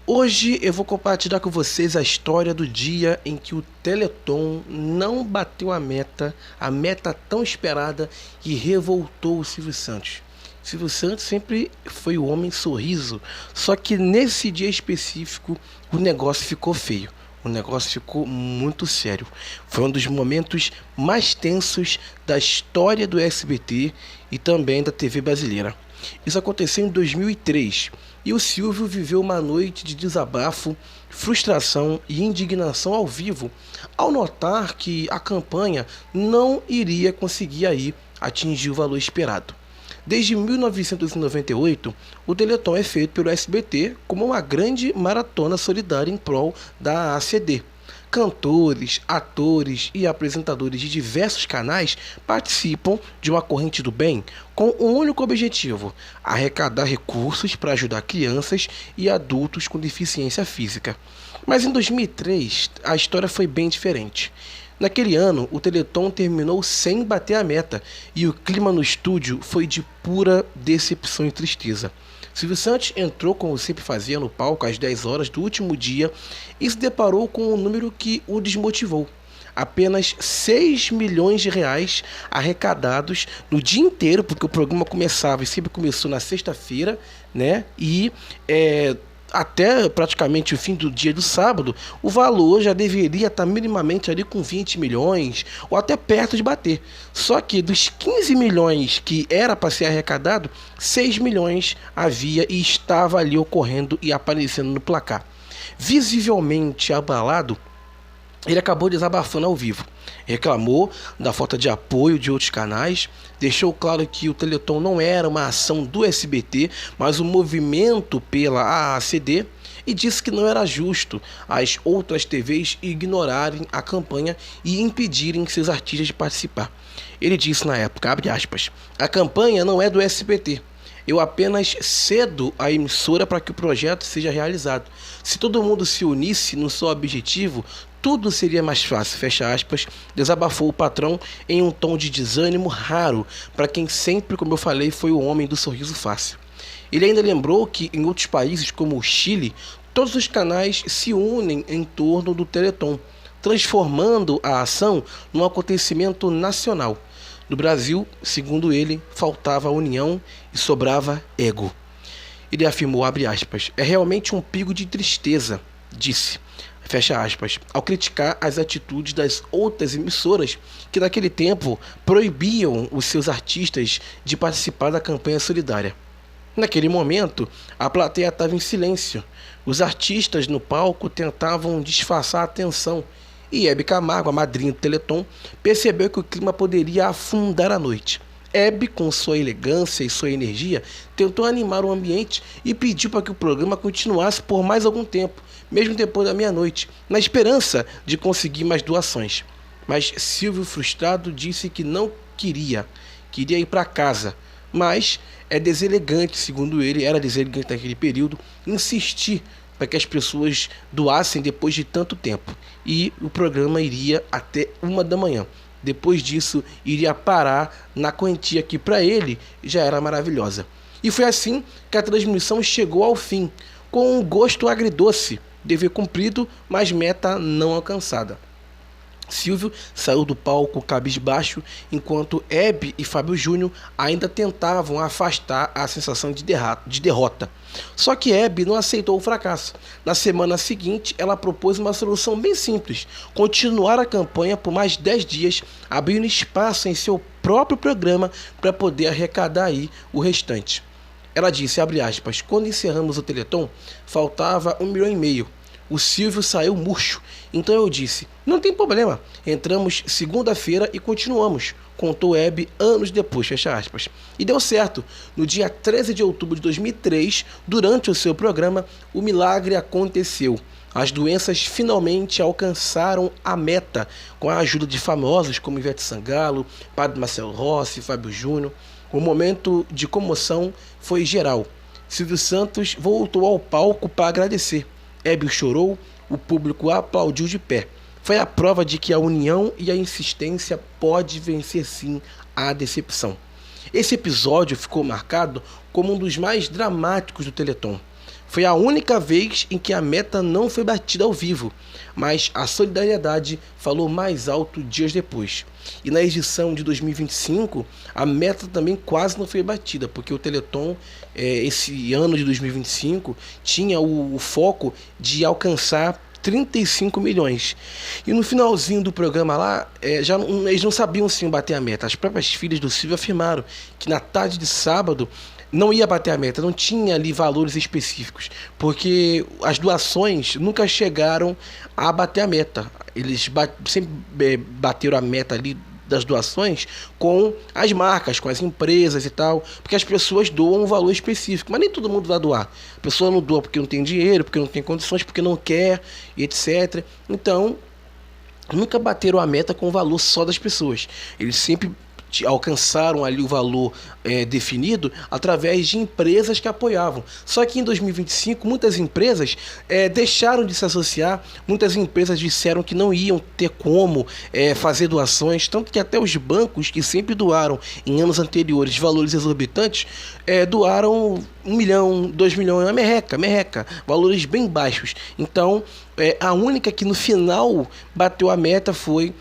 Hoje eu vou compartilhar com vocês a história do dia em que o Teleton não bateu a meta tão esperada e revoltou o Silvio Santos. Silvio Santos sempre foi o homem sorriso, só que nesse dia específico o negócio ficou feio. O negócio ficou muito sério. Foi um dos momentos mais tensos da história do SBT e também da TV brasileira. Isso aconteceu em 2003 e o Silvio viveu uma noite de desabafo, frustração e indignação ao vivo ao notar que a campanha não iria conseguir aí atingir o valor esperado. Desde 1998, o Teleton é feito pelo SBT como uma grande maratona solidária em prol da ACD. Cantores, atores e apresentadores de diversos canais participam de uma corrente do bem com um único objetivo: arrecadar recursos para ajudar crianças e adultos com deficiência física. Mas em 2003, a história foi bem diferente. Naquele ano, o Teleton terminou sem bater a meta e o clima no estúdio foi de pura decepção e tristeza. Silvio Santos entrou, como sempre fazia, no palco às 10 horas do último dia e se deparou com um número que o desmotivou. Apenas 6 milhões de reais arrecadados no dia inteiro, porque o programa começava e sempre começou na sexta-feira, né? Até praticamente o fim do dia do sábado, o valor já deveria estar minimamente ali com 20 milhões ou até perto de bater. Só que dos 15 milhões que era para ser arrecadado, 6 milhões havia e estava ali ocorrendo e aparecendo no placar. Visivelmente abalado, ele acabou desabafando ao vivo. Reclamou da falta de apoio de outros canais, deixou claro que o Teleton não era uma ação do SBT, mas um movimento pela AACD, e disse que não era justo as outras TVs ignorarem a campanha e impedirem seus artistas de participar. Ele disse na época, abre aspas, a campanha não é do SBT. Eu apenas cedo a emissora para que o projeto seja realizado. Se todo mundo se unisse no seu objetivo, tudo seria mais fácil, fecha aspas, desabafou o patrão em um tom de desânimo raro para quem sempre, como eu falei, foi o homem do sorriso fácil. Ele ainda lembrou que em outros países como o Chile, todos os canais se unem em torno do Teleton, transformando a ação num acontecimento nacional. No Brasil, segundo ele, faltava união e sobrava ego. Ele afirmou, abre aspas, é realmente um pico de tristeza, disse, fecha aspas, ao criticar as atitudes das outras emissoras que naquele tempo proibiam os seus artistas de participar da campanha solidária. Naquele momento, a plateia estava em silêncio. Os artistas no palco tentavam disfarçar a tensão e Hebe Camargo, a madrinha do Teleton, percebeu que o clima poderia afundar a noite. Hebe, com sua elegância e sua energia, tentou animar o ambiente e pediu para que o programa continuasse por mais algum tempo, mesmo depois da meia-noite, na esperança de conseguir mais doações. Mas Silvio, frustrado, disse que não queria ir para casa, mas é deselegante, segundo ele, era deselegante naquele período, insistir para que as pessoas doassem depois de tanto tempo. E o programa iria até 1 da manhã. Depois disso, iria parar na quantia que para ele já era maravilhosa. E foi assim que a transmissão chegou ao fim, com um gosto agridoce, dever cumprido, mas meta não alcançada. Silvio saiu do palco cabisbaixo, enquanto Hebe e Fábio Júnior ainda tentavam afastar a sensação de derrota. Só que Hebe não aceitou o fracasso. Na semana seguinte, ela propôs uma solução bem simples: continuar a campanha por mais 10 dias, abrindo espaço em seu próprio programa para poder arrecadar aí o restante. Ela disse, abre aspas, quando encerramos o Teleton, faltava 1,5 milhão. O Silvio saiu murcho, então eu disse, não tem problema, entramos segunda-feira e continuamos, contou Hebe anos depois, fecha aspas. E deu certo, no dia 13 de outubro de 2003, durante o seu programa, o milagre aconteceu. As doenças finalmente alcançaram a meta, com a ajuda de famosos como Ivete Sangalo, Padre Marcelo Rossi, Fábio Júnior. O momento de comoção foi geral. Silvio Santos voltou ao palco para agradecer. Hebe chorou, o público aplaudiu de pé. Foi a prova de que a união e a insistência pode vencer sim a decepção. Esse episódio ficou marcado como um dos mais dramáticos do Teleton. Foi a única vez em que a meta não foi batida ao vivo, mas a solidariedade falou mais alto dias depois. E na edição de 2025, a meta também quase não foi batida, porque o Teleton, esse ano de 2025, tinha o foco de alcançar 35 milhões. E no finalzinho do programa lá, eles não sabiam se iam bater a meta. As próprias filhas do Silvio afirmaram que na tarde de sábado não ia bater a meta, não tinha ali valores específicos, porque as doações nunca chegaram a bater a meta. Eles sempre bateram a meta ali das doações com as marcas, com as empresas e tal, porque as pessoas doam um valor específico, mas nem todo mundo vai doar. A pessoa não doa porque não tem dinheiro, porque não tem condições, porque não quer, etc. Então, nunca bateram a meta com o valor só das pessoas. Eles sempre alcançaram ali o valor definido através de empresas que apoiavam. Só que em 2025 muitas empresas deixaram de se associar, muitas empresas disseram que não iam ter como fazer doações, tanto que até os bancos que sempre doaram em anos anteriores valores exorbitantes, doaram 1 milhão, 2 milhões, uma merreca, valores bem baixos. Então, a única que no final bateu a meta foi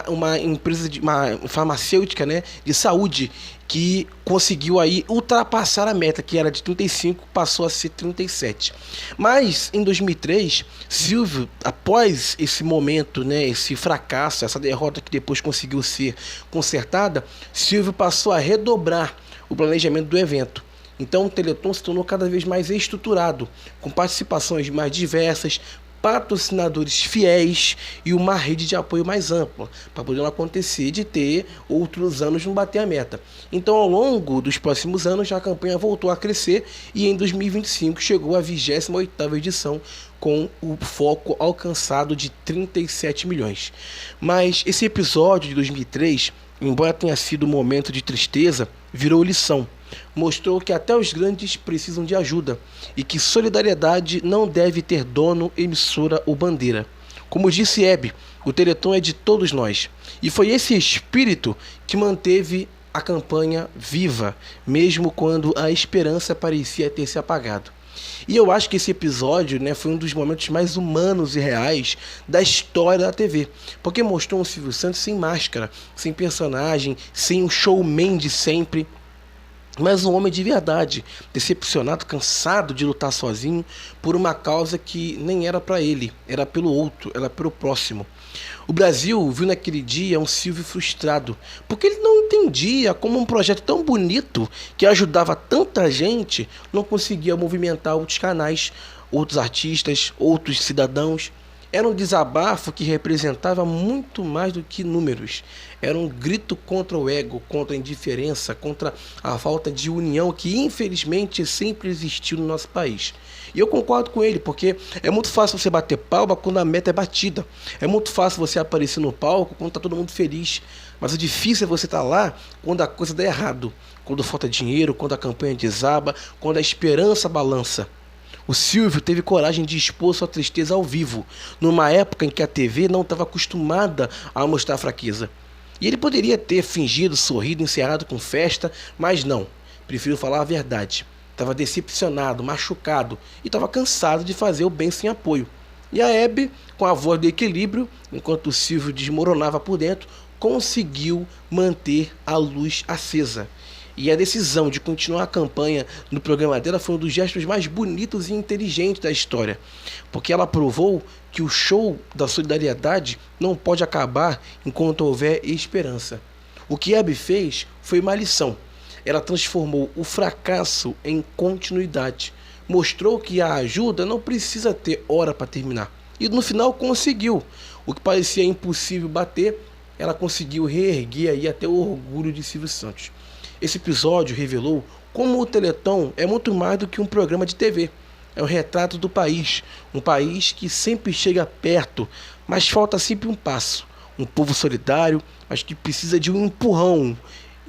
uma empresa, uma farmacêutica, né, de saúde, que conseguiu aí ultrapassar a meta, que era de 35, passou a ser 37. Mas em 2003, Silvio, após esse momento, né, esse fracasso, essa derrota que depois conseguiu ser consertada, Silvio passou a redobrar o planejamento do evento. Então o Teleton se tornou cada vez mais estruturado, com participações mais diversas, patrocinadores fiéis e uma rede de apoio mais ampla, para poder não acontecer de ter outros anos não bater a meta. Então, ao longo dos próximos anos, a campanha voltou a crescer e em 2025 chegou à 28ª edição, com o foco alcançado de 37 milhões. Mas esse episódio de 2003, embora tenha sido um momento de tristeza, virou lição. Mostrou que até os grandes precisam de ajuda e que solidariedade não deve ter dono, emissora ou bandeira. Como disse Hebe, o Teleton é de todos nós. E foi esse espírito que manteve a campanha viva, mesmo quando a esperança parecia ter se apagado. E eu acho que esse episódio, né, foi um dos momentos mais humanos e reais da história da TV, porque mostrou um Silvio Santos sem máscara, sem personagem, sem um showman de sempre, mas um homem de verdade, decepcionado, cansado de lutar sozinho por uma causa que nem era para ele, era pelo outro, era pelo próximo. O Brasil viu naquele dia um Silvio frustrado, porque ele não entendia como um projeto tão bonito, que ajudava tanta gente, não conseguia movimentar outros canais, outros artistas, outros cidadãos. Era um desabafo que representava muito mais do que números. Era um grito contra o ego, contra a indiferença, contra a falta de união que infelizmente sempre existiu no nosso país. E eu concordo com ele, porque é muito fácil você bater palma quando a meta é batida. É muito fácil você aparecer no palco quando está todo mundo feliz. Mas o difícil é você estar lá quando a coisa dá errado. Quando falta dinheiro, quando a campanha desaba, quando a esperança balança. O Silvio teve coragem de expor sua tristeza ao vivo, numa época em que a TV não estava acostumada a mostrar fraqueza. E ele poderia ter fingido, sorrido, encerrado com festa, mas não. Prefiro falar a verdade. Estava decepcionado, machucado e estava cansado de fazer o bem sem apoio. E a Hebe, com a voz de equilíbrio, enquanto o Silvio desmoronava por dentro, conseguiu manter a luz acesa. E a decisão de continuar a campanha no programa dela foi um dos gestos mais bonitos e inteligentes da história, porque ela provou que o show da solidariedade não pode acabar enquanto houver esperança. O que Hebe fez foi uma lição. Ela transformou o fracasso em continuidade. Mostrou que a ajuda não precisa ter hora para terminar. E no final conseguiu. O que parecia impossível bater, ela conseguiu reerguer aí até o orgulho de Silvio Santos. Esse episódio revelou como o Teleton é muito mais do que um programa de TV. É um retrato do país, um país que sempre chega perto, mas falta sempre um passo. Um povo solidário, mas que precisa de um empurrão.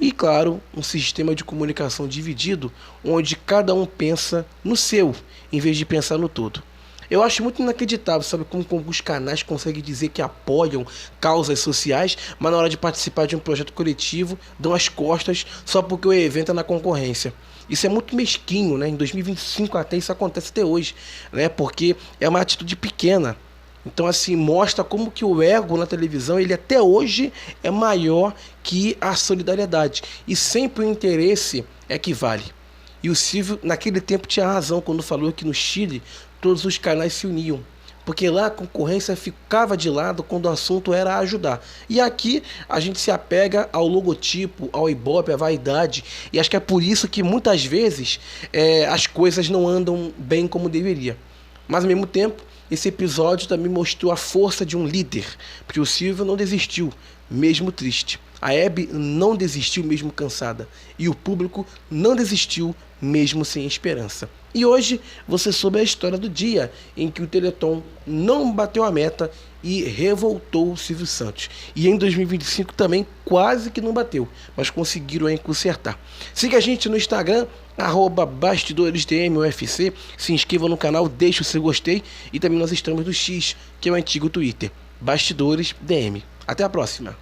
E, claro, um sistema de comunicação dividido, onde cada um pensa no seu, em vez de pensar no todo. Eu acho muito inacreditável, sabe, como alguns canais conseguem dizer que apoiam causas sociais, mas na hora de participar de um projeto coletivo, dão as costas só porque o evento é na concorrência. Isso é muito mesquinho, né? Em 2025 até isso acontece até hoje, né? Porque é uma atitude pequena. Então, assim, mostra como que o ego na televisão, ele até hoje é maior que a solidariedade. E sempre o interesse é que vale. E o Silvio, naquele tempo, tinha razão quando falou que no Chile todos os canais se uniam. Porque lá a concorrência ficava de lado quando o assunto era ajudar. E aqui a gente se apega ao logotipo, ao ibope, à vaidade. E acho que é por isso que muitas vezes as coisas não andam bem como deveria. Mas ao mesmo tempo, esse episódio também mostrou a força de um líder. Porque o Silvio não desistiu, mesmo triste. A Hebe não desistiu, mesmo cansada. E o público não desistiu, mesmo sem esperança. E hoje você soube a história do dia em que o Teleton não bateu a meta e revoltou o Silvio Santos. E em 2025 também quase que não bateu, mas conseguiram consertar. Siga a gente no Instagram, @BastidoresDMUFC. Se inscreva no canal, deixe o seu gostei. E também nós estamos no X, que é o antigo Twitter, Bastidores DM. Até a próxima.